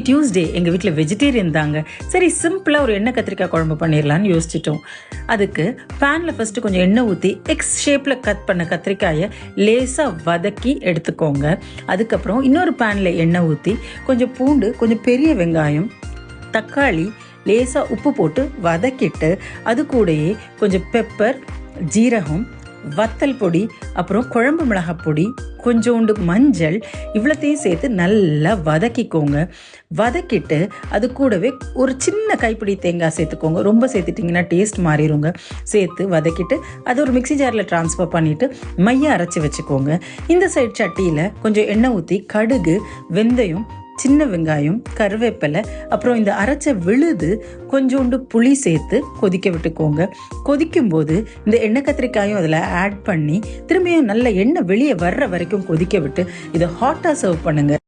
Tuesday எங்கள் வீட்டில் vegetarian தாங்க. சரி சிம்பிளாக ஒரு எண்ணெய் கத்திரிக்காய் குழம்பு பண்ணிடலான்னு யோசிச்சிட்டோம். அதுக்கு பேனில் ஃபஸ்ட்டு கொஞ்சம் எண்ணெய் ஊற்றி எக்ஸ் ஷேப்பில் கட் பண்ண கத்திரிக்காயை லேசாக வதக்கி எடுத்துக்கோங்க. அதுக்கப்புறம் இன்னொரு பேனில் எண்ணெய் ஊற்றி கொஞ்சம் பூண்டு, கொஞ்சம் பெரிய வெங்காயம், தக்காளி, லேசாக உப்பு போட்டு வதக்கிட்டு அது கூடயே கொஞ்சம் பெப்பர், ஜீரகம், வத்தல் பொடி, அப்புறம் குழம்பு மிளகாய் பொடி, கொஞ்சோண்டு மஞ்சள், இவ்வளோத்தையும் சேர்த்து நல்லா வதக்கிக்கோங்க. வதக்கிட்டு அது கூடவே ஒரு சின்ன கைப்பிடி தேங்காய் சேர்த்துக்கோங்க. ரொம்ப சேர்த்துட்டிங்கன்னா டேஸ்ட் மாறிடுங்க. சேர்த்து வதக்கிட்டு அது ஒரு மிக்ஸி ஜாரில் ட்ரான்ஸ்ஃபர் பண்ணிவிட்டு மைய அரைச்சி வச்சுக்கோங்க. இந்த சைடு சட்டியில் கொஞ்சம் எண்ணெய் ஊற்றி கடுகு, வெந்தயம், சின்ன வெங்காயம், கருவேப்பிலை, அப்புறம் இந்த அரைச்ச விழுது, கொஞ்சோண்டு புளி சேர்த்து கொதிக்க விட்டுக்கோங்க. கொதிக்கும்போது இந்த எண்ணெய் கத்திரிக்காயும் அதில் ஆட் பண்ணி திரும்பியும் நல்ல எண்ணெய் வெளியே வர்ற வரைக்கும் கொதிக்க விட்டு இதை ஹாட்டாக சர்வ் பண்ணுங்கள்.